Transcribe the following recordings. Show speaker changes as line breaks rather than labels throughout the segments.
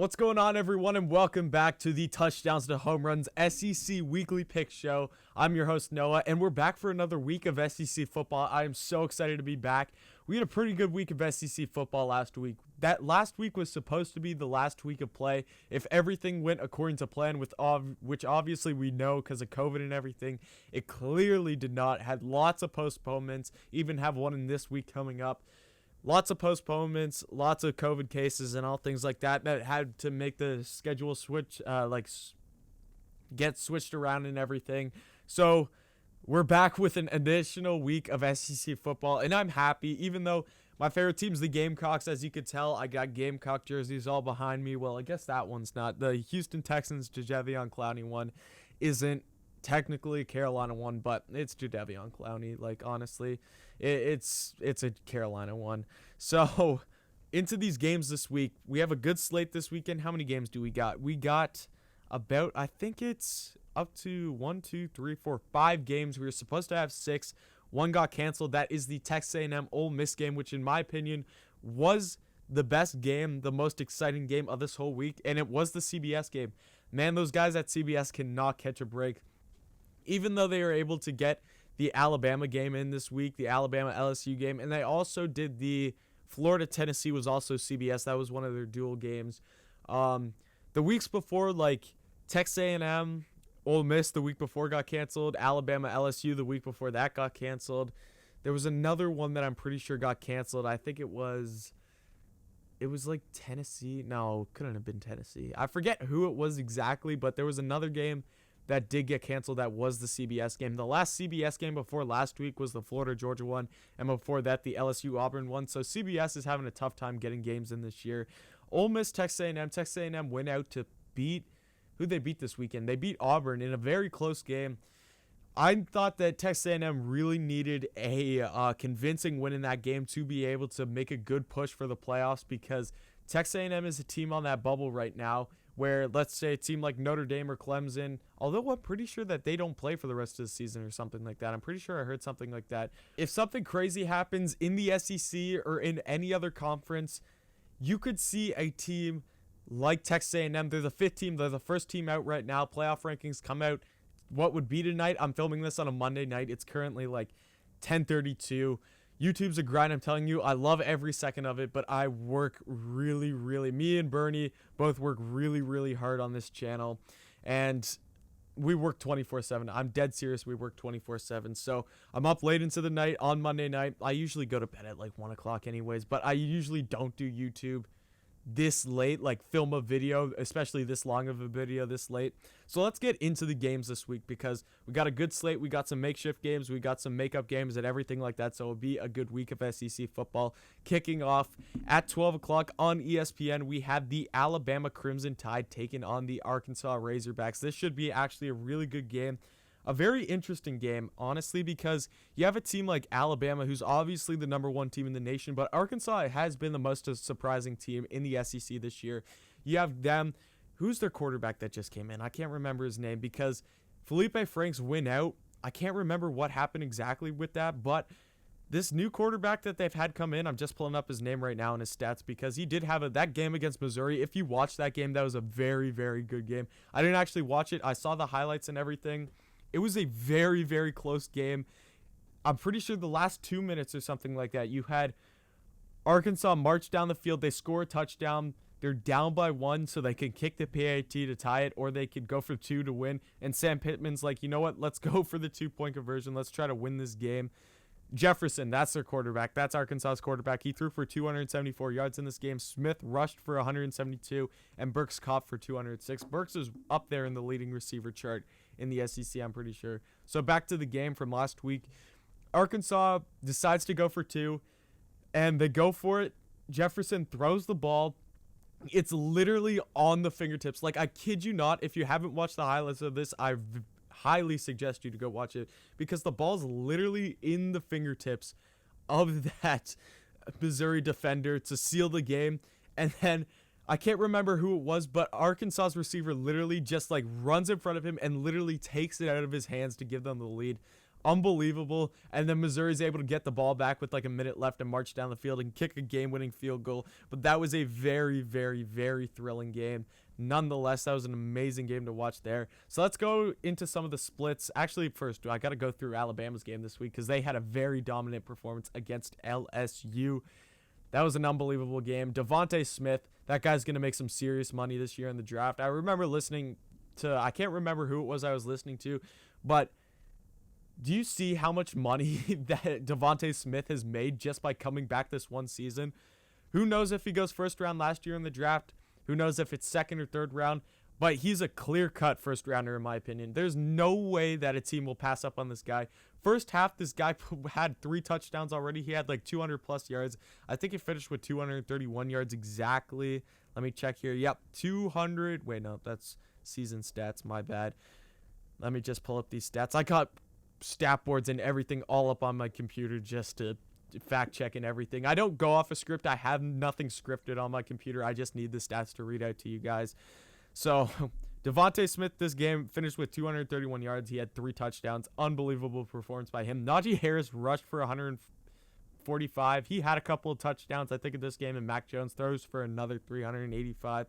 What's going on, everyone, and welcome back to the Touchdowns to Home Runs SEC Weekly Pick Show. I'm your host, Noah, and we're back for another week of SEC football. I am so excited to be back. We had a pretty good week of SEC football last week. That last week was supposed to be the last week of play. If everything went according to plan, which obviously we know because of COVID and everything, it clearly did not. Had lots of postponements, even have one in this week coming up. Lots of postponements, lots of COVID cases and all things like that had to make the schedule switch, get switched around and everything. So we're back with an additional week of SEC football, and I'm happy, even though my favorite team's the Gamecocks. As you could tell, I got Gamecock jerseys all behind me. Well, I guess that one's not. The Houston Texans Jadeveon Clowney one isn't technically a Carolina one, but it's Jadeveon Clowney. Like, honestly, it's a Carolina one. So into these games this week, we have a good slate this weekend. How many games do we got? We got about, I think it's up to 5 games. We were supposed to have 6. One got canceled. That is the Texas A&M Ole Miss game, which in my opinion was the best game, the most exciting game of this whole week, and it was the CBS game. Man, those guys at CBS cannot catch a break. Even though they were able to get the Alabama game in this week, the Alabama LSU game, and they also did the Florida Tennessee was also CBS. That was one of their dual games. The weeks before, like Texas A&M, Ole Miss the week before got canceled. Alabama LSU the week before that got canceled. There was another one that I'm pretty sure got canceled. I think it was like Tennessee. No, couldn't have been Tennessee. I forget who it was exactly, but there was another game that did get canceled. That was the CBS game. The last CBS game before last week was the Florida Georgia one, and before that the LSU Auburn one. So CBS is having a tough time getting games in this year. Ole Miss, Texas A&M. Texas A&M went out to beat who they beat this weekend. They beat Auburn in a very close game. I thought that Texas A&M really needed a convincing win in that game to be able to make a good push for the playoffs, because Texas A&M is a team on that bubble right now where, let's say, a team like Notre Dame or Clemson, although I'm pretty sure that they don't play for the rest of the season or something like that. I'm pretty sure I heard something like that. If something crazy happens in the SEC or in any other conference, you could see a team like Texas A&M. They're the 5th team. They're the first team out right now. Playoff rankings come out what would be tonight. I'm filming this on a Monday night. It's currently like 10:32. YouTube's a grind, I'm telling you. I love every second of it, but I work really, me and Bernie both work really hard on this channel, and we work 24/7. I'm dead serious. We work 24/7. So I'm up late into the night on Monday night. I usually go to bed at like 1 o'clock anyways, but I usually don't do YouTube this late, like film a video, especially this long of a video this late. So let's get into the games this week, because we got a good slate. We got some makeshift games, we got some makeup games and everything like that. So it'll be a good week of SEC football. Kicking off at 12 o'clock on ESPN, we have the Alabama Crimson Tide taking on the Arkansas Razorbacks. This should be actually a really good game. A very interesting game, honestly, because you have a team like Alabama, who's obviously the number 1 team in the nation, but Arkansas has been the most surprising team in the SEC this year. You have them. Who's their quarterback that just came in? I can't remember his name, because Felipe Franks went out. I can't remember what happened exactly with that, but this new quarterback that they've had come in, I'm just pulling up his name right now and his stats, because he did have that game against Missouri. If you watched that game, that was a very good game. I didn't actually watch it. I saw the highlights and everything. It was a very close game. I'm pretty sure the last 2 minutes or something like that, you had Arkansas march down the field. They score a touchdown. They're down by 1, so they can kick the PAT to tie it, or they could go for 2 to win. And Sam Pittman's like, you know what? Let's go for the 2-point conversion. Let's try to win this game. Jefferson, that's their quarterback. That's Arkansas's quarterback. He threw for 274 yards in this game. Smith rushed for 172, and Burks caught for 206. Burks is up there in the leading receiver chart in the SEC, I'm pretty sure. So back to the game from last week. Arkansas decides to go for 2, and they go for it. Jefferson throws the ball. It's literally on the fingertips. Like, I kid you not, if you haven't watched the highlights of this, I highly suggest you to go watch it, because the ball's literally in the fingertips of that Missouri defender to seal the game. And then I can't remember who it was, but Arkansas's receiver literally just like runs in front of him and literally takes it out of his hands to give them the lead. unbelievable. And then Missouri's able to get the ball back with like a minute left and march down the field and kick a game-winning field goal. But that was a very, very, very thrilling game. Nonetheless, that was an amazing game to watch there. So let's go into some of the splits. Actually, first, I got to go through Alabama's game this week because they had a very dominant performance against LSU. That was an unbelievable game. Devontae Smith, that guy's going to make some serious money this year in the draft. I remember listening to, I can't remember who it was I was listening to, but do you see how much money that Devontae Smith has made just by coming back this one season? Who knows if he goes first round last year in the draft? Who knows if it's second or third round? But he's a clear-cut first rounder in my opinion. There's no way that a team will pass up on this guy. First half, this guy had 3 touchdowns already. He had like 200-plus yards. I think he finished with 231 yards exactly. Let me check here. Yep, 200. Wait, no, that's season stats. My bad. Let me just pull up these stats. I got stat boards and everything all up on my computer just to fact check and everything. I don't go off a script. I have nothing scripted on my computer. I just need the stats to read out to you guys. So Devontae Smith this game finished with 231 yards. He had 3 touchdowns. Unbelievable performance by him. Najee Harris rushed for 145. He had a couple of touchdowns I think in this game, and Mac Jones throws for another 385.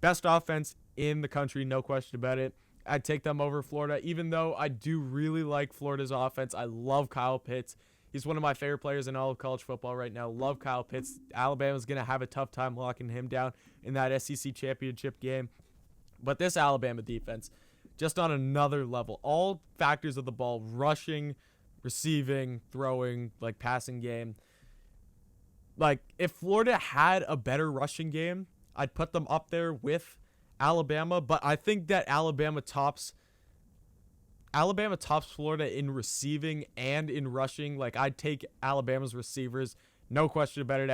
Best offense in the country, no question about it. I'd take them over Florida, even though I do really like Florida's offense. I love Kyle Pitts. He's one of my favorite players in all of college football right now. Love Kyle Pitts. Alabama's going to have a tough time locking him down in that SEC championship game. But this Alabama defense, just on another level. All factors of the ball, rushing, receiving, throwing, like passing game. Like, if Florida had a better rushing game, I'd put them up there with Alabama. But I think that Alabama tops Florida in receiving and in rushing. Like, I'd take Alabama's receivers, no question about it,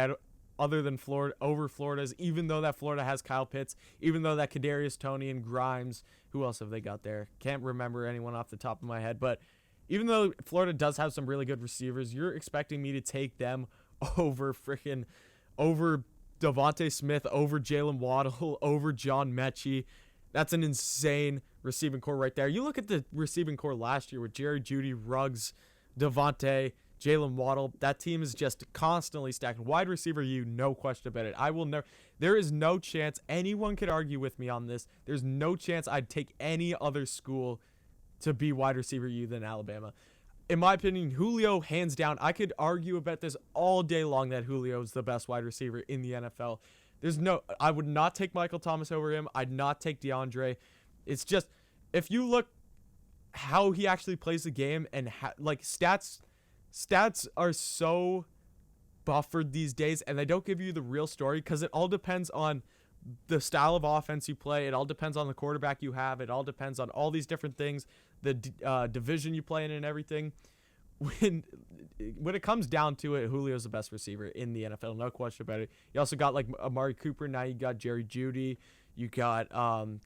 other than Florida over Florida's, even though that Florida has Kyle Pitts, even though that Kadarius Toney and Grimes, who else have they got there? Can't remember anyone off the top of my head, but even though Florida does have some really good receivers, you're expecting me to take them over Devontae Smith, over Jalen Waddle, over John Mechie. That's an insane receiving core right there. You look at the receiving core last year with Jerry Jeudy, Ruggs, Devontae, Jalen Waddle. That team is just constantly stacked. Wide receiver, no question about it. There is no chance anyone could argue with me on this. There's no chance I'd take any other school to be wide receiver than Alabama. In my opinion, Julio, hands down, I could argue about this all day long that Julio is the best wide receiver in the NFL. I would not take Michael Thomas over him. I'd not take DeAndre. It's just, if you look how he actually plays the game and stats are so buffered these days, and they don't give you the real story because it all depends on the style of offense you play. It all depends on the quarterback you have. It all depends on all these different things, the division you play in and everything. When it comes down to it, Julio's the best receiver in the NFL, no question about it. You also got like Amari Cooper. Now you got Jerry Jeudy. You got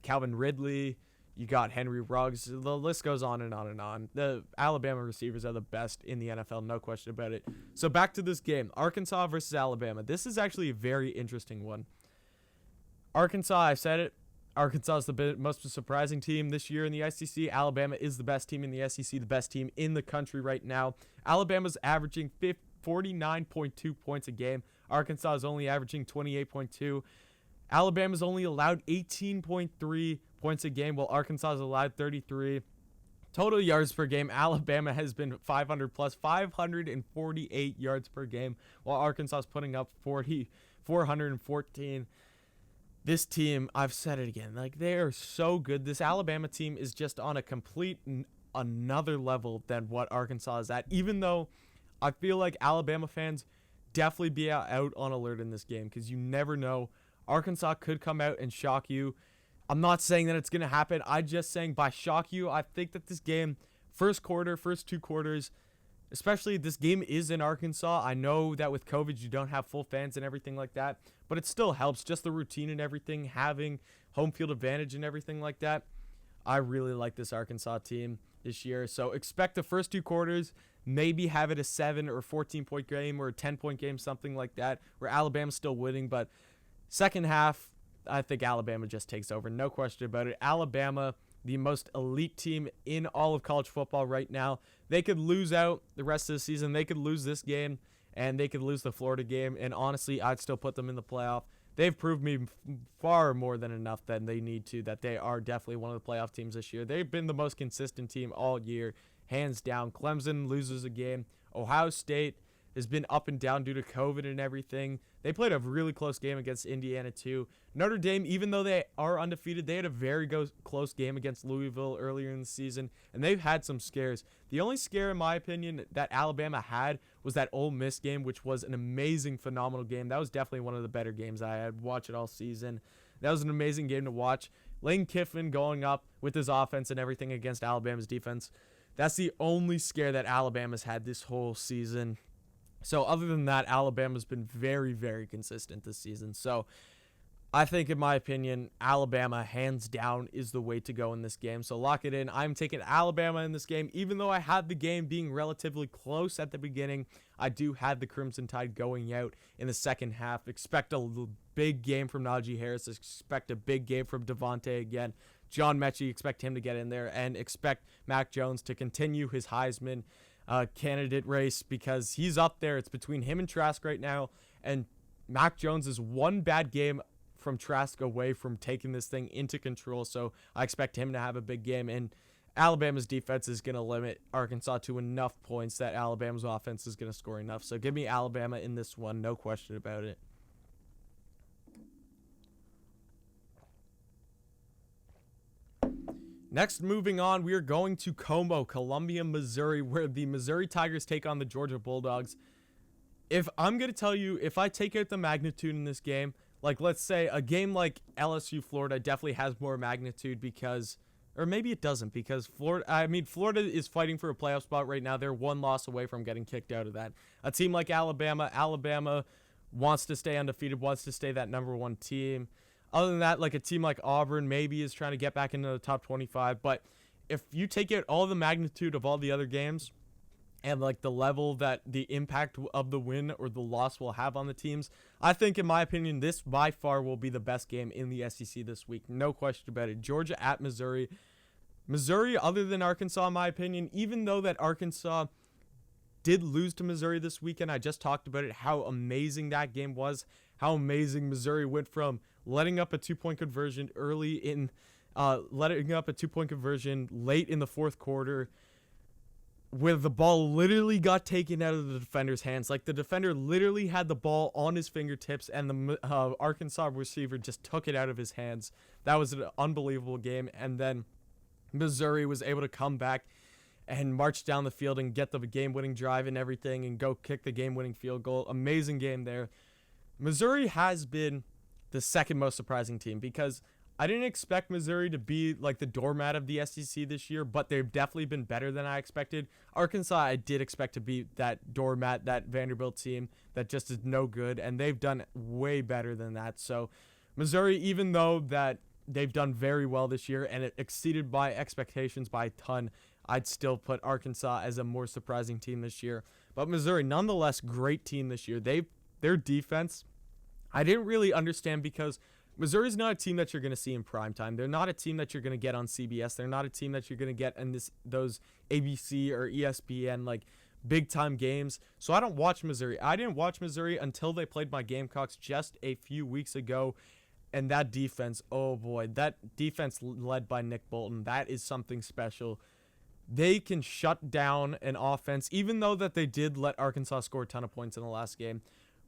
Calvin Ridley. You got Henry Ruggs. The list goes on and on and on. The Alabama receivers are the best in the NFL, no question about it. So back to this game, Arkansas versus Alabama. This is actually a very interesting one. Arkansas, I said it. Arkansas is the most surprising team this year in the SEC. Alabama is the best team in the SEC, the best team in the country right now. Alabama's averaging 49.2 points a game. Arkansas is only averaging 28.2. Alabama's only allowed 18.3 points a game, while Arkansas has allowed 33. Total yards per game, Alabama has been 500 plus, 548 yards per game, while Arkansas is putting up 414. This team, I've said it again, like, they are so good. This Alabama team is just on a complete another level than what Arkansas is at, even though I feel like Alabama fans definitely be out on alert in this game because you never know. Arkansas could come out and shock you. I'm not saying that it's going to happen. I'm just saying by shock you, I think that this game, first 2 quarters, especially this game is in Arkansas. I know that with COVID, you don't have full fans and everything like that, but it still helps. Just the routine and everything, having home field advantage and everything like that. I really like this Arkansas team this year. So expect the first 2 quarters, maybe have it a 7 or 14-point game or a 10-point game, something like that, where Alabama's still winning. But second half, I think Alabama just takes over. No question about it. Alabama the most elite team in all of college football right now. They could lose out the rest of the season. They could lose this game, and they could lose the Florida game. And honestly, I'd still put them in the playoff. They've proved me far more than enough than they need to, that they are definitely one of the playoff teams this year. They've been the most consistent team all year, hands down. Clemson loses a game. Ohio State has been up and down due to COVID and everything. They played a really close game against Indiana too. Notre Dame, even though they are undefeated, they had a very close game against Louisville earlier in the season, and they've had some scares. The only scare, in my opinion, that Alabama had was that Ole Miss game, which was an amazing, phenomenal game. That was definitely one of the better games I had watched it all season. That was an amazing game to watch. Lane Kiffin going up with his offense and everything against Alabama's defense. That's the only scare that Alabama's had this whole season. So other than that, Alabama's been very, very consistent this season. So I think, in my opinion, Alabama, hands down, is the way to go in this game. So lock it in. I'm taking Alabama in this game. Even though I had the game being relatively close at the beginning, I do have the Crimson Tide going out in the second half. Expect a big game from Najee Harris. Expect a big game from Devontae again. John Mechie, expect him to get in there. And expect Mac Jones to continue his Heisman candidate race, because he's up there. It's between him and Trask right now. And Mac Jones is one bad game from Trask away from taking this thing into control, so I expect him to have a big game, and Alabama's defense is going to limit Arkansas to enough points that Alabama's offense is going to score enough. So give me Alabama in this one, no question about it. Next, moving on, we are going to Como, Columbia, Missouri, where the Missouri Tigers take on the Georgia Bulldogs. If I'm going to tell you, if I take out the magnitude in this game, like, let's say a game like LSU Florida definitely has more magnitude because, or maybe it doesn't, because Florida is fighting for a playoff spot right now. They're one loss away from getting kicked out of that. A team like Alabama wants to stay undefeated, wants to stay that number one team. Other than that, like a team like Auburn maybe is trying to get back into the top 25. But if you take out all the magnitude of all the other games, and like the level that the impact of the win or the loss will have on the teams, I think, in my opinion, this by far will be the best game in the SEC this week. No question about it. Georgia at Missouri. Missouri, other than Arkansas, in my opinion, even though that Arkansas did lose to Missouri this weekend, I just talked about it, how amazing that game was, how amazing Missouri went from letting up a two-point conversion late in the fourth quarter, where the ball literally got taken out of the defender's hands. Like, the defender literally had the ball on his fingertips, and the Arkansas receiver just took it out of his hands. That was an unbelievable game. And then Missouri was able to come back and march down the field and get the game-winning drive and everything and go kick the game-winning field goal. Amazing game there. Missouri has been the second most surprising team, because I didn't expect Missouri to be like the doormat of the SEC this year, but they've definitely been better than I expected. Arkansas, I did expect to be that doormat, that Vanderbilt team that just is no good, and they've done way better than that. So Missouri, even though that they've done very well this year and it exceeded my expectations by a ton, I'd still put Arkansas as a more surprising team this year. But Missouri, nonetheless, great team this year. Their defense, I didn't really understand, because Missouri's not a team that you're going to see in primetime. They're not a team that you're going to get on CBS. They're not a team that you're going to get in those ABC or ESPN like big-time games. So I don't watch Missouri. I didn't watch Missouri until they played my Gamecocks just a few weeks ago. And that defense, oh boy, that defense led by Nick Bolton, that is something special. They can shut down an offense, even though that they did let Arkansas score a ton of points in the last game.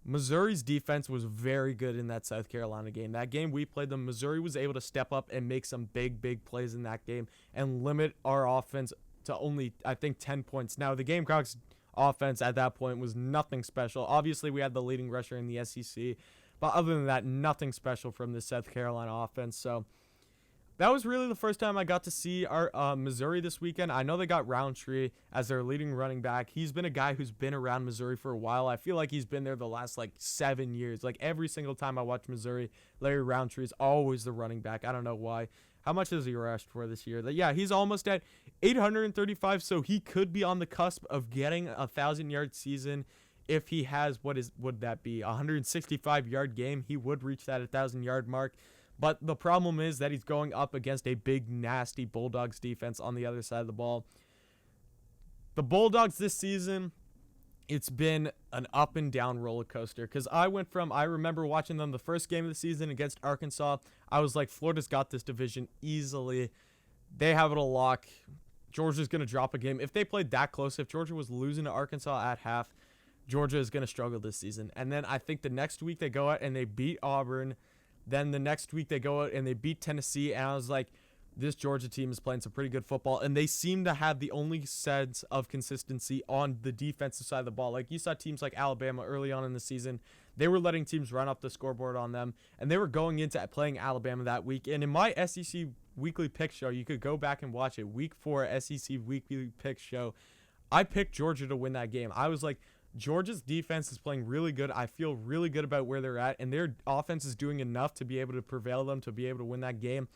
Missouri's defense was very good in that South Carolina game. That game we played them, Missouri was able to step up and make some big plays in that game and limit our offense to only, I think, 10 points. Now, the Gamecocks' offense at that point was nothing special. Obviously, we had the leading rusher in the SEC, but other than that, nothing special from the South Carolina offense. So that was really the first time I got to see our Missouri this weekend. I know they got Roundtree as their leading running back. He's been a guy who's been around Missouri for a while. I feel like he's been there the last 7 years. Like, every single time I watch Missouri, Larry Roundtree is always the running back. I don't know why. How much has he rushed for this year? Yeah, he's almost at 835, so he could be on the cusp of getting a 1,000-yard season. If he has, would that be, a 165-yard game, he would reach that 1,000-yard mark. But the problem is that he's going up against a big, nasty Bulldogs defense on the other side of the ball. The Bulldogs this season, it's been an up and down roller coaster, because I remember watching them the first game of the season against Arkansas. I was like, Florida's got this division easily. They have it a lock. Georgia's going to drop a game. If they played that close, if Georgia was losing to Arkansas at half, Georgia is going to struggle this season. And then I think the next week they go out and they beat Auburn. Then the next week they go out and they beat Tennessee. And I was like, this Georgia team is playing some pretty good football. And they seem to have the only sense of consistency on the defensive side of the ball. Like, you saw teams like Alabama early on in the season. They were letting teams run up the scoreboard on them. And they were going into playing Alabama that week. And in my SEC weekly pick show, you could go back and watch it. Week 4 SEC weekly pick show, I picked Georgia to win that game. I was like, Georgia's defense is playing really good. I feel really good about where they're at, and their offense is doing enough to be able to prevail them, to be able to win that game.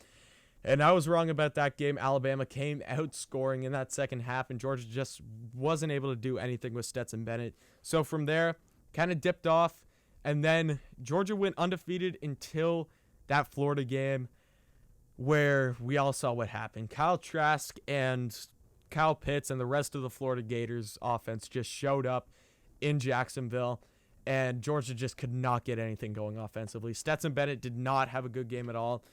And I was wrong about that game. Alabama came out scoring in that second half, and Georgia just wasn't able to do anything with Stetson Bennett. So from there, kind of dipped off, and then Georgia went undefeated until that Florida game, where we all saw what happened. Kyle Trask and Kyle Pitts and the rest of the Florida Gators offense just showed up in Jacksonville, and Georgia just could not get anything going offensively. Stetson Bennett did not have a good game at all.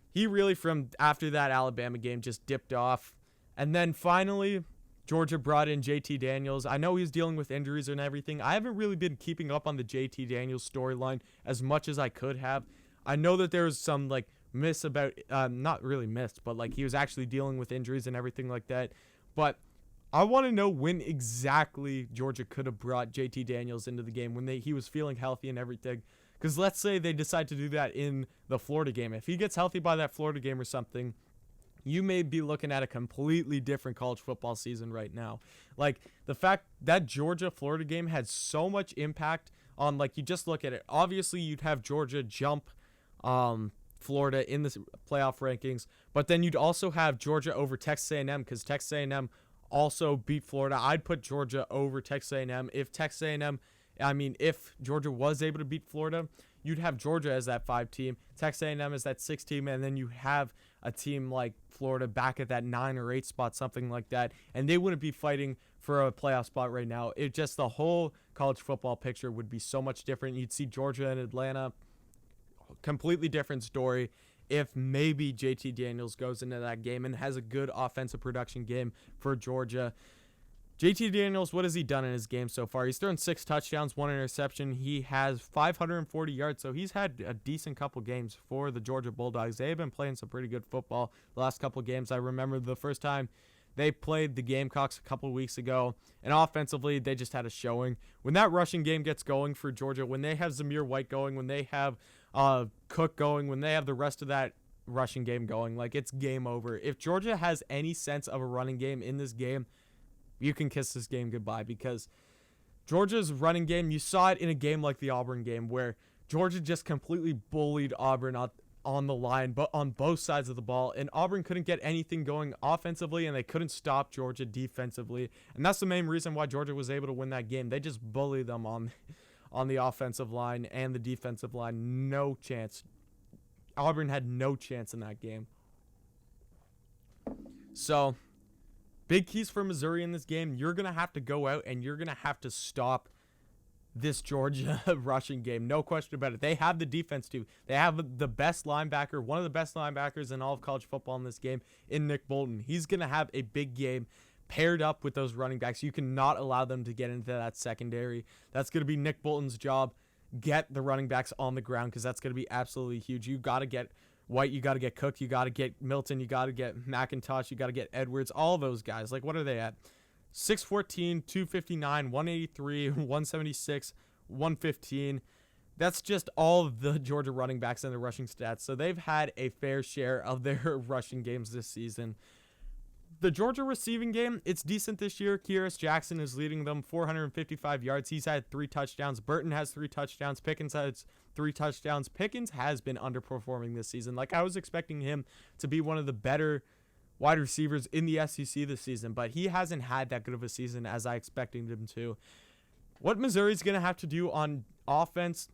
He really, from after that Alabama game, just dipped off. And then finally, Georgia brought in JT Daniels. I know he's dealing with injuries and everything. I haven't really been keeping up on the JT Daniels storyline as much as I could have. I know that there was some miss about, not really missed, but he was actually dealing with injuries and everything like that. But I want to know when exactly Georgia could have brought JT Daniels into the game, when he was feeling healthy and everything. Because let's say they decide to do that in the Florida game. If he gets healthy by that Florida game or something, you may be looking at a completely different college football season right now. The fact that Georgia-Florida game had so much impact on, you just look at it. Obviously, you'd have Georgia jump Florida in the playoff rankings, but then you'd also have Georgia over Texas A&M, because Texas A&M also beat Florida. I'd put Georgia over Texas A&M. If Georgia was able to beat Florida, you'd have Georgia as that 5 team, Texas A&M as that 6 team, and then you have a team like Florida back at that 9 or 8 spot, something like that, and they wouldn't be fighting for a playoff spot right now. It just, the whole college football picture would be so much different. You'd see Georgia and Atlanta, completely different story. If maybe JT Daniels goes into that game and has a good offensive production game for Georgia. JT Daniels, what has he done in his game so far? He's thrown 6 touchdowns, 1 interception. He has 540 yards, so he's had a decent couple games for the Georgia Bulldogs. They have been playing some pretty good football the last couple games. I remember the first time they played the Gamecocks a couple weeks ago, and offensively, they just had a showing. When that rushing game gets going for Georgia, when they have Zamir White going, when they have Cook going, when they have the rest of that rushing game going, it's game over. If Georgia has any sense of a running game in this game, you can kiss this game goodbye, because Georgia's running game, you saw it in a game like the Auburn game, where Georgia just completely bullied Auburn on the line, but on both sides of the ball, and Auburn couldn't get anything going offensively, and they couldn't stop Georgia defensively, and that's the main reason why Georgia was able to win that game. They just bullied them on the offensive line and the defensive line. No chance. Auburn had no chance in that game. So, big keys for Missouri in this game. You're going to have to go out and you're going to have to stop this Georgia rushing game. No question about it. They have the defense too. They have the best linebacker, one of the best linebackers in all of college football in this game, in Nick Bolton. He's going to have a big game paired up with those running backs. You cannot allow them to get into that secondary. That's going to be Nick Bolton's job. Get the running backs on the ground, because that's going to be absolutely huge. You got to get White, you got to get Cook, you got to get Milton, you got to get McIntosh, you got to get Edwards, all those guys. What are they at? 6'14", 259, 183, 176, 115. That's just all of the Georgia running backs and the rushing stats. So they've had a fair share of their rushing games this season. The Georgia receiving game, it's decent this year. Kyrus Jackson is leading them, 455 yards. He's had 3 touchdowns. Burton has 3 touchdowns. Pickens has 3 touchdowns. Pickens has been underperforming this season. I was expecting him to be one of the better wide receivers in the SEC this season, but he hasn't had that good of a season as I expected him to. What Missouri's going to have to do on offense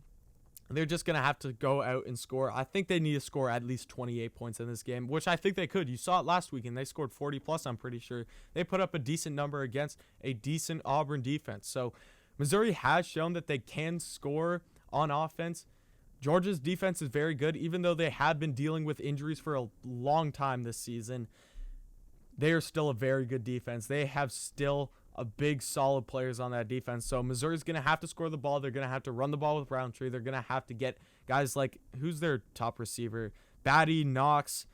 They're just going to have to go out and score. I think they need to score at least 28 points in this game, which I think they could. You saw it last week, and they scored 40 plus, I'm pretty sure. They put up a decent number against a decent Auburn defense. So Missouri has shown that they can score on offense. Georgia's defense is very good, even though they have been dealing with injuries for a long time this season. They are still a very good defense. They have still a big, solid players on that defense. So Missouri's going to have to score the ball. They're going to have to run the ball with Roundtree. They're going to have to get guys like, who's their top receiver? Batty, Knox.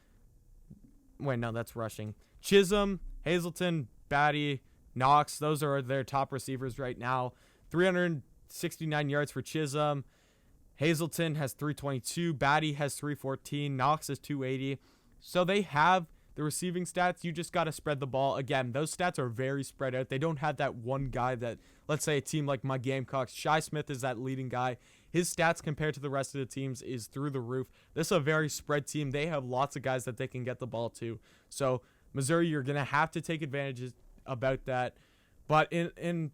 Wait, no, that's rushing. Chisholm, Hazleton, Batty, Knox. Those are their top receivers right now. 369 yards for Chisholm. Hazleton has 322. Batty has 314. Knox has 280. So they have the receiving stats. You just got to spread the ball. Again, those stats are very spread out. They don't have that one guy that, let's say a team like my Gamecocks, Shi Smith is that leading guy. His stats compared to the rest of the teams is through the roof. This is a very spread team. They have lots of guys that they can get the ball to. So Missouri, you're going to have to take advantage about that. But in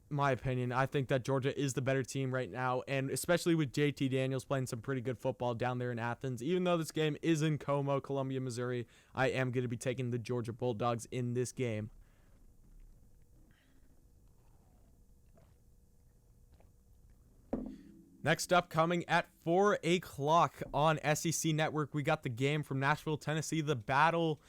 my opinion, I think that Georgia is the better team right now, and especially with JT Daniels playing some pretty good football down there in Athens. Even though this game is in Como, Columbia, Missouri, I am going to be taking the Georgia Bulldogs in this game. Next up, coming at 4 o'clock on SEC Network, we got the game from Nashville, Tennessee, the battle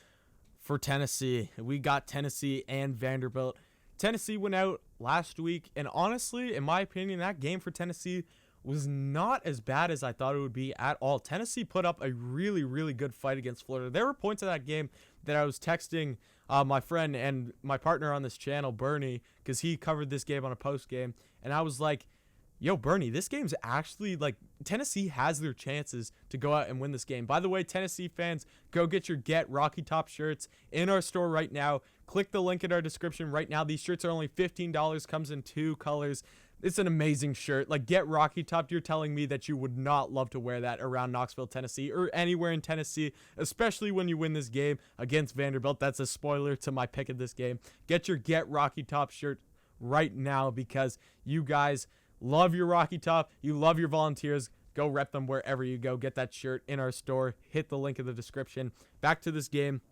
for Tennessee. We got Tennessee and Vanderbilt. Tennessee went out last week, and honestly, in my opinion, that game for Tennessee was not as bad as I thought it would be at all. Tennessee put up a really, really good fight against Florida. There were points of that game that I was texting my friend and my partner on this channel, Bernie, because he covered this game on a post game, and I was like, yo, Bernie, this game's actually, like, Tennessee has their chances to go out and win this game. By the way, Tennessee fans, go get your Get Rocky Top shirts in our store right now. Click the link in our description right now. These shirts are only $15, comes in 2 colors. It's an amazing shirt. Like, Get Rocky Top, you're telling me that you would not love to wear that around Knoxville, Tennessee, or anywhere in Tennessee, especially when you win this game against Vanderbilt. That's a spoiler to my pick of this game. Get your Get Rocky Top shirt right now because you guys love your Rocky Top. You love your Volunteers. Go rep them wherever you go. Get that shirt in our store. Hit the link in the description. Back to this game.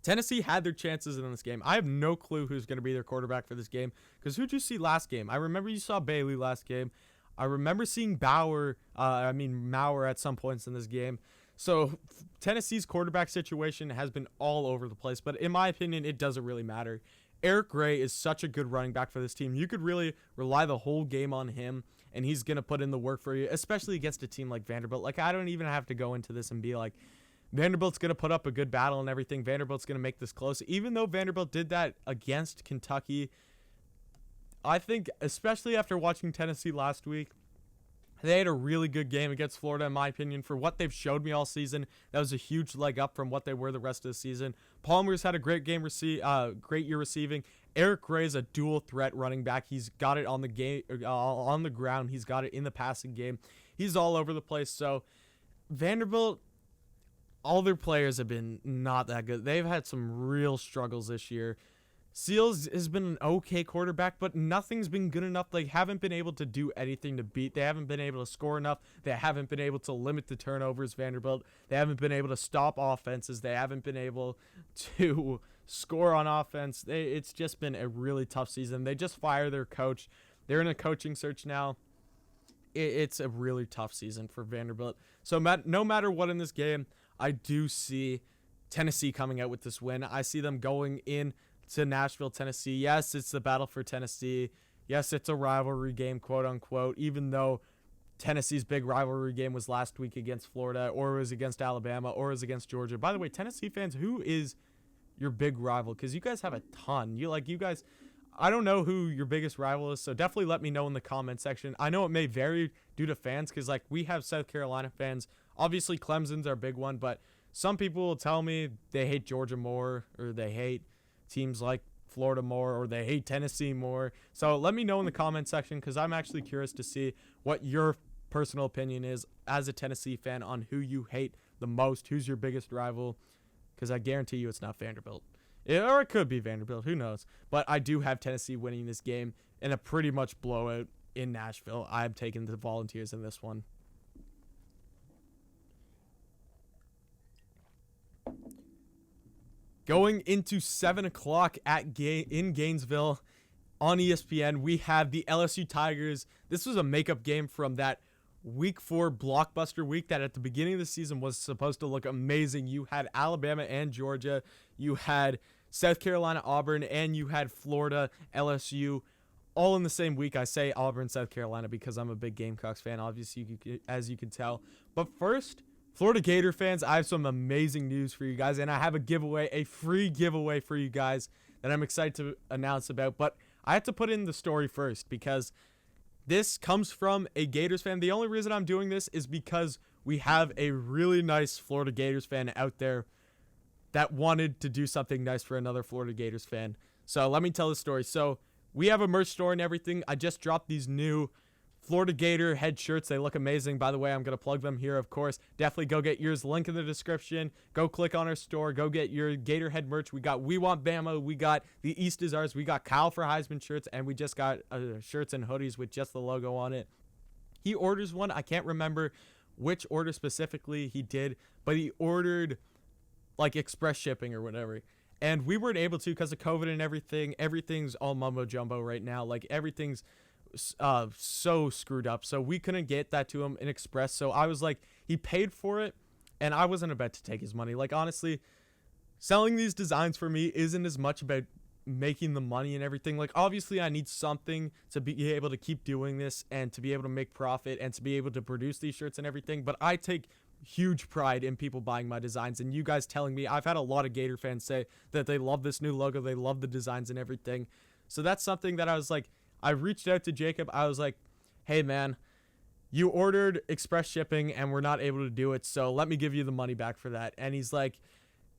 Tennessee had their chances in this game. I have no clue who's going to be their quarterback for this game because who'd you see last game? I remember you saw Bailey last game. I remember seeing Maurer at some points in this game. So Tennessee's quarterback situation has been all over the place, but in my opinion, it doesn't really matter. Eric Gray is such a good running back for this team. You could really rely the whole game on him, and he's going to put in the work for you, especially against a team like Vanderbilt. Like, I don't even have to go into this and be like, Vanderbilt's going to put up a good battle and everything. Vanderbilt's going to make this close. Even though Vanderbilt did that against Kentucky, I think, especially after watching Tennessee last week, they had a really good game against Florida, in my opinion. For what they've showed me all season, that was a huge leg up from what they were the rest of the season. Palmer's had a great game, great year receiving. Eric Gray is a dual threat running back. He's got it on the ground. He's got it in the passing game. He's all over the place. So Vanderbilt, all their players have been not that good. They've had some real struggles this year. Seals has been an okay quarterback, but nothing's been good enough. They haven't been able to do anything to beat. They haven't been able to score enough. They haven't been able to limit the turnovers, Vanderbilt. They haven't been able to stop offenses. They haven't been able to score on offense. It's just been a really tough season. They just fired their coach. They're in a coaching search now. It's a really tough season for Vanderbilt. So no matter what in this game, I do see Tennessee coming out with this win. I see them going in to Nashville, Tennessee. Yes, it's the battle for Tennessee. Yes, it's a rivalry game, quote unquote, even though Tennessee's big rivalry game was last week against Florida, or it was against Alabama, or it was against Georgia. By the way, Tennessee fans, who is your big rival? Because you guys have a ton. I don't know who your biggest rival is, so definitely let me know in the comment section. I know it may vary due to fans, because like we have South Carolina fans. Obviously, Clemson's our big one, but some people will tell me they hate Georgia more, or they hate teams like Florida more, or they hate Tennessee more. So let me know in the comment section, because I'm actually curious to see what your personal opinion is as a Tennessee fan on who you hate the most, who's your biggest rival, because I guarantee you it's not Vanderbilt. Or it could be Vanderbilt, who knows. But I do have Tennessee winning this game in a pretty much blowout in Nashville. I'm taking the Volunteers in this one. Going into 7 o'clock in Gainesville on ESPN, we have the LSU Tigers. This was a makeup game from that Week 4 blockbuster week that at the beginning of the season was supposed to look amazing. You had Alabama and Georgia. You had South Carolina, Auburn, and you had Florida, LSU, all in the same week. I say Auburn, South Carolina because I'm a big Gamecocks fan, obviously, as you can tell. But first, Florida Gator fans, I have some amazing news for you guys, and I have a giveaway, a free giveaway for you guys that I'm excited to announce about. But I have to put in the story first because this comes from a Gators fan. The only reason I'm doing this is because we have a really nice Florida Gators fan out there that wanted to do something nice for another Florida Gators fan. So let me tell the story. So we have a merch store and everything. I just dropped these new Florida Gator head shirts. They look amazing. By the way, I'm going to plug them here, of course. Definitely go get yours. Link in the description. Go click on our store. Go get your Gator head merch. We got We Want Bama. We got The East is Ours. We got Kyle for Heisman shirts. And we just got shirts and hoodies with just the logo on it. He orders one. I can't remember which order specifically he did, but he ordered like express shipping or whatever. And we weren't able to because of COVID and everything. Everything's all mumbo jumbo right now. Like everything's so screwed up. So we couldn't get that to him in express. So I was like, he paid for it and I wasn't about to take his money. Like honestly, selling these designs for me isn't as much about making the money and everything. Like obviously I need something to be able to keep doing this and to be able to make profit and to be able to produce these shirts and everything. But I take huge pride in people buying my designs and you guys telling me. I've had a lot of Gator fans say that they love this new logo, they love the designs and everything. So that's something that I was like, I reached out to Jacob. I was like, hey man, you ordered express shipping and we're not able to do it, so let me give you the money back for that. And he's like,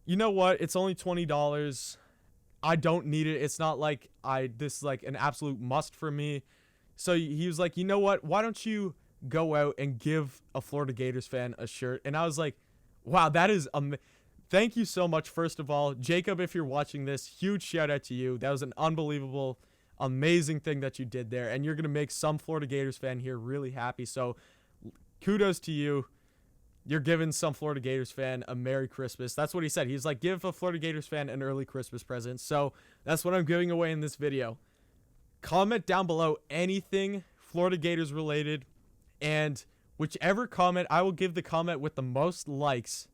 you know what, it's only $20. I don't need it. It's not like this is like an absolute must for me. So he was like, you know what, why don't you go out and give a Florida Gators fan a shirt? And I was like, wow, that is thank you so much. First of all, Jacob, if you're watching this, huge shout out to you. That was an unbelievable, amazing thing that you did there, and you're gonna make some Florida Gators fan here really happy. So kudos to you. You're giving some Florida Gators fan a Merry Christmas. That's what he said. He's like, give a Florida Gators fan an early Christmas present. So that's what I'm giving away in this video. Comment down below anything Florida Gators related, and whichever comment, I will give the comment with the most likes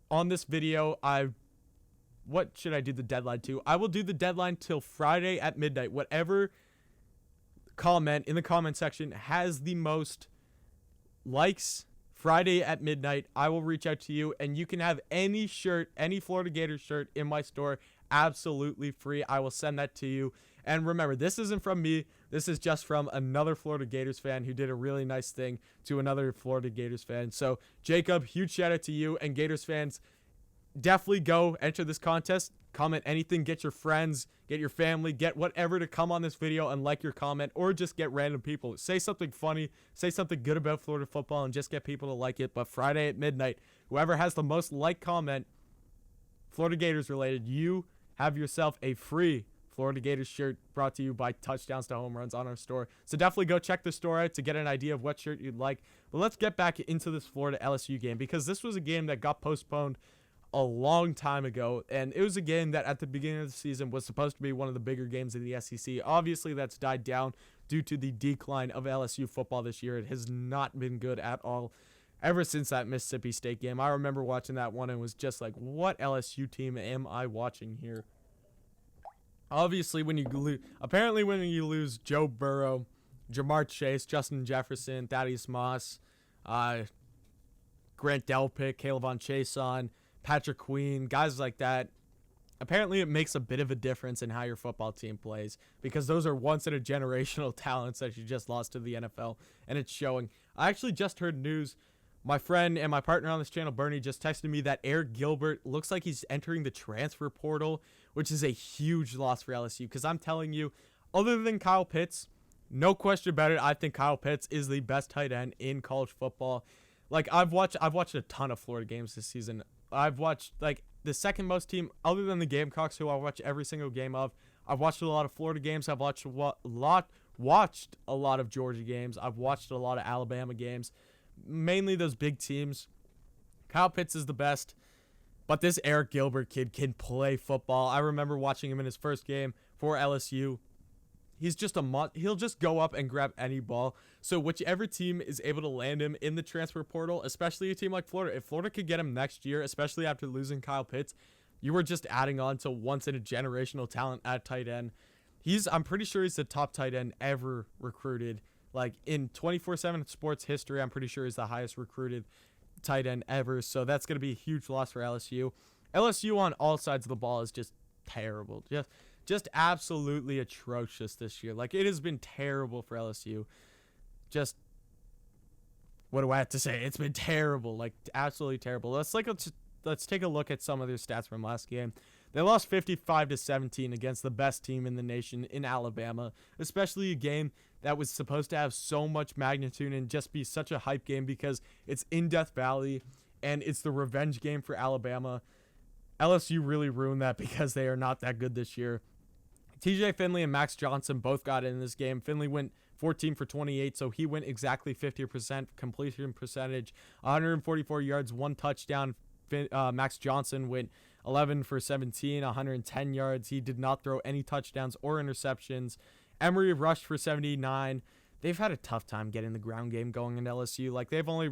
on this video. What should I do the deadline to? I will do the deadline till Friday at midnight. Whatever comment in the comment section has the most likes Friday at midnight, I will reach out to you and you can have any shirt, any Florida Gators shirt in my store absolutely free. I will send that to you. And remember, this isn't from me. This is just from another Florida Gators fan who did a really nice thing to another Florida Gators fan. So, Jacob, huge shout out to you, and Gators fans, definitely go enter this contest. Comment anything. Get your friends, get your family, get whatever to come on this video and like your comment, or just get random people. Say something funny, say something good about Florida football, and just get people to like it. But Friday at midnight, whoever has the most like comment, Florida Gators related, you have yourself a free Florida Gators shirt brought to you by Touchdowns to Home Runs on our store. So definitely go check the store out to get an idea of what shirt you'd like. But let's get back into this Florida LSU game, because this was a game that got postponed a long time ago, and it was a game that at the beginning of the season was supposed to be one of the bigger games in the SEC. Obviously, that's died down due to the decline of LSU football this year. It has not been good at all ever since that Mississippi State game. I remember watching that one and was just like, what LSU team am I watching here? Obviously, when you lose Joe Burrow, Jamar Chase, Justin Jefferson, Thaddeus Moss, Grant Delpit, Caleb on Chason, Patrick Queen, guys like that, apparently it makes a bit of a difference in how your football team plays, because those are once-in-a-generational talents that you just lost to the NFL, and it's showing. I actually just heard news. My friend and my partner on this channel, Bernie, just texted me that Eric Gilbert looks like he's entering the transfer portal, which is a huge loss for LSU, because I'm telling you, other than Kyle Pitts, no question about it, I think Kyle Pitts is the best tight end in college football. Like, I've watched a ton of Florida games this season. I've watched, like, the second most team, other than the Gamecocks, who I watch every single game of. I've watched a lot of Florida games. I've watched a lot of Georgia games. I've watched a lot of Alabama games. Mainly those big teams. Kyle Pitts is the best. But this Eric Gilbert kid can play football. I remember watching him in his first game for LSU. He's just he'll just go up and grab any ball. So whichever team is able to land him in the transfer portal, especially a team like Florida, if Florida could get him next year, especially after losing Kyle Pitts, you were just adding on to once in a generational talent at tight end. I'm pretty sure he's the top tight end ever recruited. Like in 24/7 sports history, I'm pretty sure he's the highest recruited tight end ever. So that's going to be a huge loss for LSU. LSU on all sides of the ball is just terrible. Just absolutely atrocious this year. Like, it has been terrible for LSU. Just, what do I have to say? It's been terrible. Like, absolutely terrible. Let's take a look at some of their stats from last game. They lost 55-17 against the best team in the nation in Alabama, especially a game that was supposed to have so much magnitude and just be such a hype game because it's in Death Valley and it's the revenge game for Alabama. LSU really ruined that because they are not that good this year. TJ Finley and Max Johnson both got in this game. Finley went 14 for 28, so he went exactly 50% completion percentage, 144 yards, 1 touchdown. Max Johnson went 11 for 17, 110 yards. He did not throw any touchdowns or interceptions. Emory rushed for 79. They've had a tough time getting the ground game going in LSU. Like, they only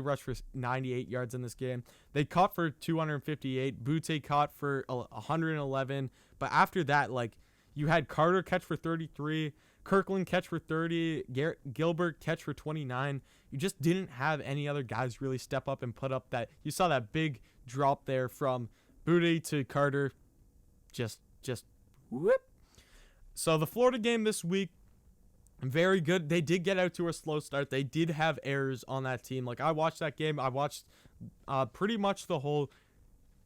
rushed for 98 yards in this game. They caught for 258. Butte caught for 111. But after that, like, you had Carter catch for 33, Kirkland catch for 30, Gilbert catch for 29. You just didn't have any other guys really step up and put up that. You saw that big drop there from Butte to Carter. Just whoop. So the Florida game this week, very good. They did get out to a slow start. They did have errors on that team. Like, I watched that game. I watched pretty much the whole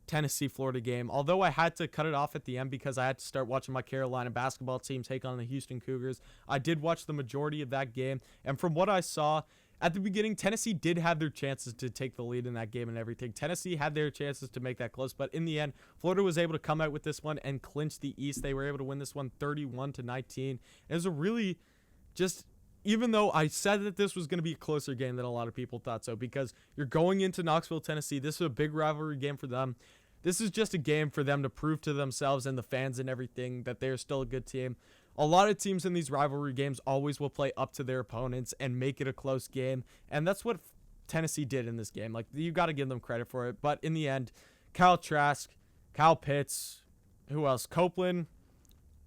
Tennessee-Florida game, although I had to cut it off at the end because I had to start watching my Carolina basketball team take on the Houston Cougars. I did watch the majority of that game, and from what I saw at the beginning, Tennessee did have their chances to take the lead in that game and everything. Tennessee had their chances to make that close, but in the end, Florida was able to come out with this one and clinch the East. They were able to win this one 31-19. It was a really just, even though I said that this was going to be a closer game than a lot of people thought so, because you're going into Knoxville, Tennessee. This is a big rivalry game for them. This is just a game for them to prove to themselves and the fans and everything that they're still a good team. A lot of teams in these rivalry games always will play up to their opponents and make it a close game, and that's what Tennessee did in this game. Like, you got to give them credit for it, but in the end, Kyle Trask, Kyle Pitts, who else? Copeland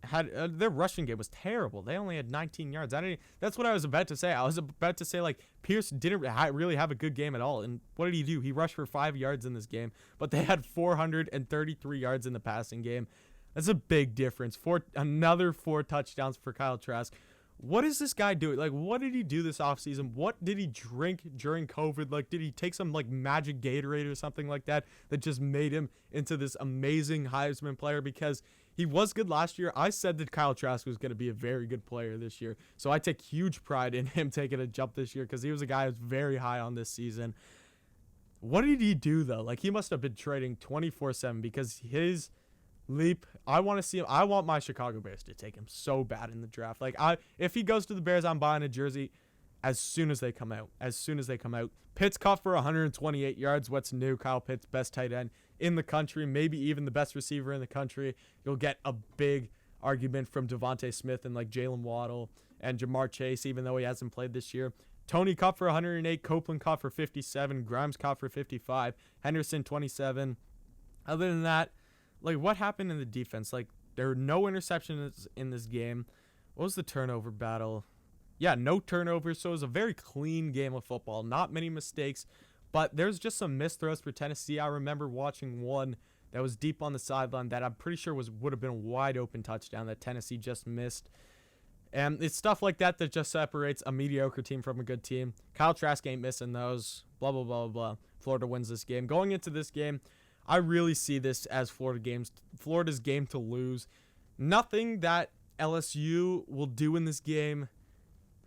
had their rushing game was terrible. They only had 19 yards. That's what I was about to say. I was about to say, like, Pierce didn't really have a good game at all. And what did he do? He rushed for 5 yards in this game, but they had 433 yards in the passing game. That's a big difference. Another 4 touchdowns for Kyle Trask. What is this guy doing? Like, what did he do this offseason? What did he drink during COVID? Like, did he take some, like, magic Gatorade or something like that just made him into this amazing Heisman player? Because he was good last year. I said that Kyle Trask was going to be a very good player this year. So I take huge pride in him taking a jump this year because he was a guy who was very high on this season. What did he do, though? Like, he must have been trading 24/7 because his leap, I want to see him. I want my Chicago Bears to take him so bad in the draft. Like, if he goes to the Bears, I'm buying a jersey as soon as they come out. Pitts caught for 128 yards. What's new? Kyle Pitts, best tight end in the country, maybe even the best receiver in the country. You'll get a big argument from Devontae Smith and, like, Jalen Waddle and Jamar Chase, even though he hasn't played this year. Tony caught for 108. Copeland caught for 57. Grimes caught for 55. Henderson, 27. Other than that, like, what happened in the defense? Like, there were no interceptions in this game. What was the turnover battle? Yeah, no turnovers, so it was a very clean game of football. Not many mistakes, but there's just some missed throws for Tennessee. I remember watching one that was deep on the sideline that I'm pretty sure would have been a wide open touchdown that Tennessee just missed. And it's stuff like that that just separates a mediocre team from a good team. Kyle Trask ain't missing those. Blah, blah, blah, blah. Florida wins this game. Going into this game, I really see this as Florida's game to lose. Nothing that LSU will do in this game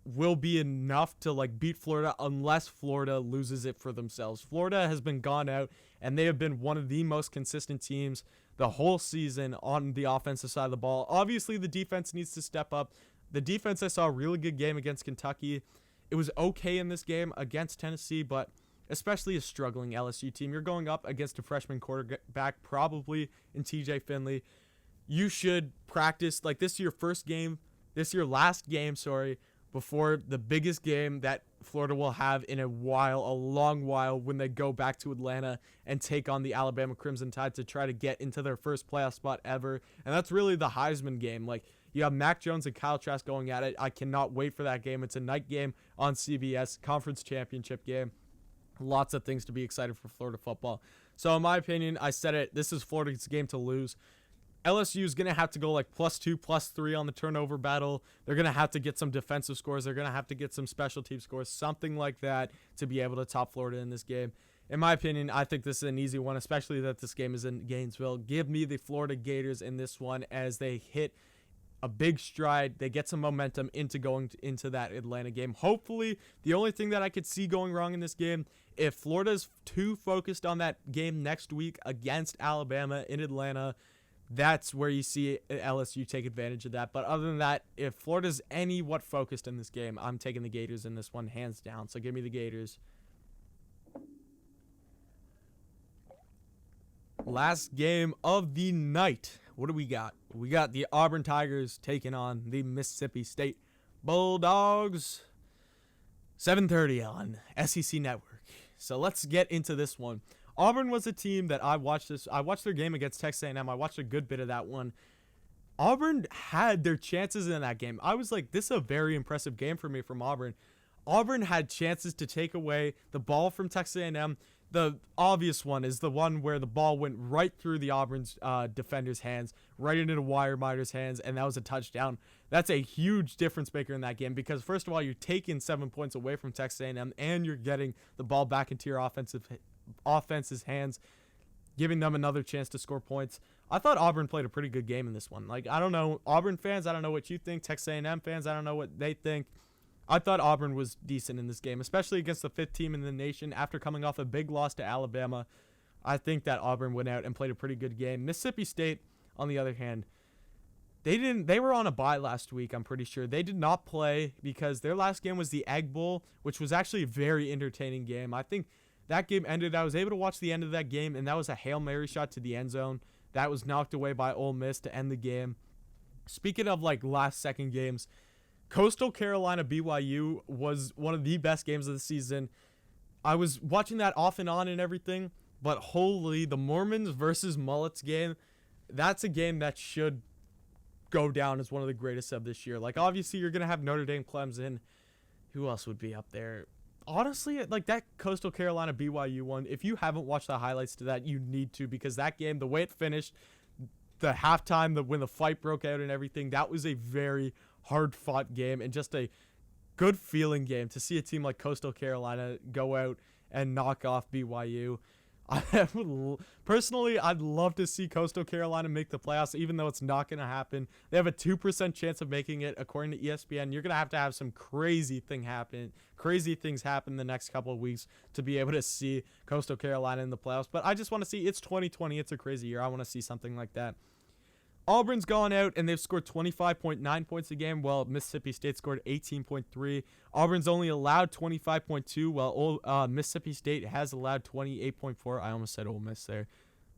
will be enough to, like, beat Florida unless Florida loses it for themselves. Florida has been gone out, and they have been one of the most consistent teams the whole season on the offensive side of the ball. Obviously, the defense needs to step up. The defense, I saw a really good game against Kentucky. It was okay in this game against Tennessee, but especially a struggling LSU team. You're going up against a freshman quarterback, probably in TJ Finley. You should practice. Like, this is your last game, before the biggest game that Florida will have in a long while, when they go back to Atlanta and take on the Alabama Crimson Tide to try to get into their first playoff spot ever. And that's really the Heisman game. Like, you have Mac Jones and Kyle Trask going at it. I cannot wait for that game. It's a night game on CBS, conference championship game. Lots of things to be excited for Florida football. So in my opinion, I said it, this is Florida's game to lose. LSU is going to have to go like +2, +3 on the turnover battle. They're going to have to get some defensive scores. They're going to have to get some special team scores, something like that, to be able to top Florida in this game. In my opinion, I think this is an easy one, especially that this game is in Gainesville. Give me the Florida Gators in this one as they hit a big stride. They get some momentum into that Atlanta game. Hopefully, the only thing that I could see going wrong in this game, if Florida's too focused on that game next week against Alabama in Atlanta, that's where you see LSU take advantage of that. But other than that, if Florida's anywhat focused in this game, I'm taking the Gators in this one, hands down. So give me the Gators. Last game of the night. What do we got? We got the Auburn Tigers taking on the Mississippi State Bulldogs. 7:30 on SEC Network. So let's get into this one. Auburn was a team that I watched their game against Texas A&M. I watched a good bit of that one. Auburn had their chances in that game. I was like, this is a very impressive game for me from Auburn. Auburn had chances to take away the ball from Texas A&M. The obvious one is the one where the ball went right through the Auburn's defender's hands, right into the Weiermeyer's hands, and that was a touchdown. That's a huge difference maker in that game because, first of all, you're taking 7 points away from Texas A&M, and you're getting the ball back into your offense's hands, giving them another chance to score points. I thought Auburn played a pretty good game in this one. Like, I don't know, Auburn fans, I don't know what you think. Texas A&M fans, I don't know what they think. I thought Auburn was decent in this game, especially against the 5th team in the nation after coming off a big loss to Alabama. I think that Auburn went out and played a pretty good game. Mississippi State, on the other hand, they were on a bye last week, I'm pretty sure. They did not play because their last game was the Egg Bowl, which was actually a very entertaining game. I think that game ended. I was able to watch the end of that game, and that was a Hail Mary shot to the end zone. That was knocked away by Ole Miss to end the game. Speaking of like last-second games, Coastal Carolina BYU was one of the best games of the season. I was watching that off and on and everything, but holy, the Mormons versus Mullets game, that's a game that should go down as one of the greatest of this year. Like, obviously, you're going to have Notre Dame, Clemson. Who else would be up there? Honestly, like that Coastal Carolina BYU one, if you haven't watched the highlights to that, you need to, because that game, the way it finished, the halftime, when the fight broke out and everything, that was a very hard-fought game and just a good feeling game to see a team like Coastal Carolina go out and knock off BYU. Personally, I'd love to see Coastal Carolina make the playoffs, even though it's not going to happen. They have a 2% chance of making it, according to ESPN. You're going to have some crazy things happen the next couple of weeks to be able to see Coastal Carolina in the playoffs. But I just want to see, it's 2020. It's a crazy year. I want to see something like that. Auburn's gone out, and they've scored 25.9 points a game, while Mississippi State scored 18.3. Auburn's only allowed 25.2, while Mississippi State has allowed 28.4. I almost said Ole Miss there.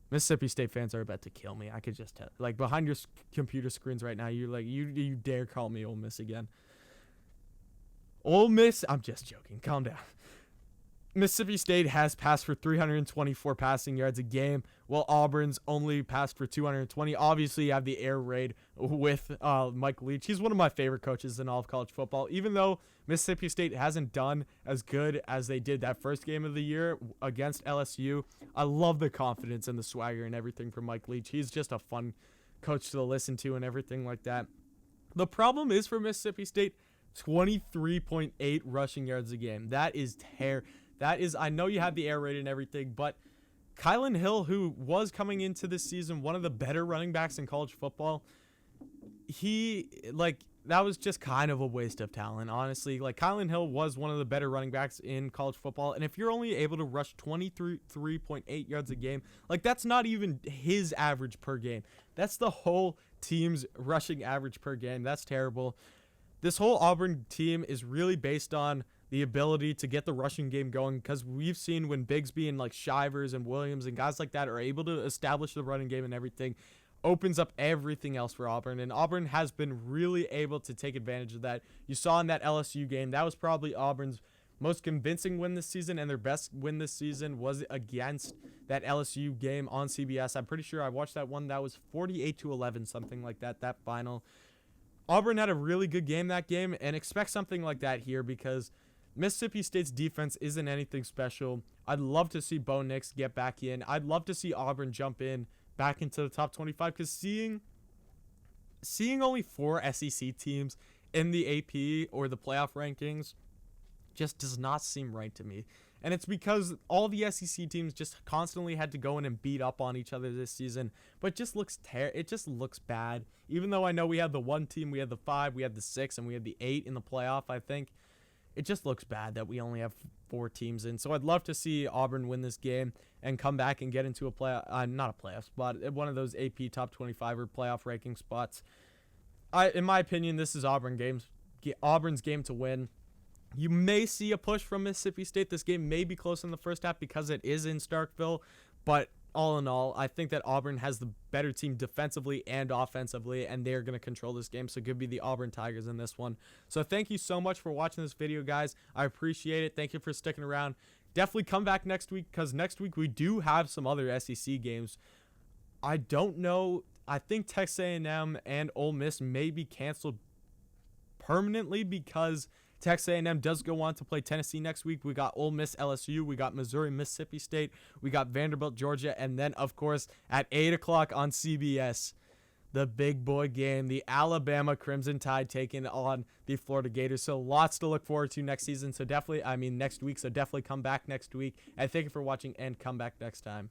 Mississippi State fans are about to kill me. I could just tell. Like, behind your computer screens right now, you're like, you dare call me Ole Miss again. Ole Miss, I'm just joking. Calm down. Mississippi State has passed for 324 passing yards a game, while Auburn's only passed for 220. Obviously, you have the air raid with Mike Leach. He's one of my favorite coaches in all of college football. Even though Mississippi State hasn't done as good as they did that first game of the year against LSU, I love the confidence and the swagger and everything from Mike Leach. He's just a fun coach to listen to and everything like that. The problem is for Mississippi State, 23.8 rushing yards a game. That is I know you have the air raid and everything, but Kylan Hill, who was coming into this season one of the better running backs in college football, that was just kind of a waste of talent, honestly. Like, Kylan Hill was one of the better running backs in college football, and if you're only able to rush 23.8 yards a game, like, that's not even his average per game. That's the whole team's rushing average per game. That's terrible. This whole Auburn team is really based on the ability to get the rushing game going, because we've seen when Bigsby and like Shivers and Williams and guys like that are able to establish the running game and everything, opens up everything else for Auburn. And Auburn has been really able to take advantage of that. You saw in that LSU game, that was probably Auburn's most convincing win this season, and their best win this season was against that LSU game on CBS. I'm pretty sure I watched that one. That was 48-11, something like that, that final. Auburn had a really good game that game, and expect something like that here, because Mississippi State's defense isn't anything special. I'd love to see Bo Nix get back in. I'd love to see Auburn jump in back into the top 25, because seeing only 4 SEC teams in the AP or the playoff rankings just does not seem right to me. And it's because all the SEC teams just constantly had to go in and beat up on each other this season, but it just looks bad. Even though I know we had the 1 team, we had the 5, we had the 6, and we had the 8 in the playoff, I think it just looks bad that we only have 4 teams in. So I'd love to see Auburn win this game and come back and get into not a playoff spot, one of those AP top 25 or playoff ranking spots. In my opinion, this is Auburn's game to win. You may see a push from Mississippi State. This game may be close in the first half because it is in Starkville, but all in all, I think that Auburn has the better team defensively and offensively, and they're going to control this game. So it could be the Auburn Tigers in this one. So thank you so much for watching this video, guys. I appreciate it. Thank you for sticking around. Definitely come back next week, because next week we do have some other SEC games. I don't know. I think Texas A&M and Ole Miss may be canceled permanently, because Texas A&M does go on to play Tennessee next week. We got Ole Miss, LSU. We got Missouri, Mississippi State. We got Vanderbilt, Georgia. And then, of course, at 8 o'clock on CBS, the big boy game, the Alabama Crimson Tide taking on the Florida Gators. So lots to look forward to next week. So definitely come back next week. And thank you for watching, and come back next time.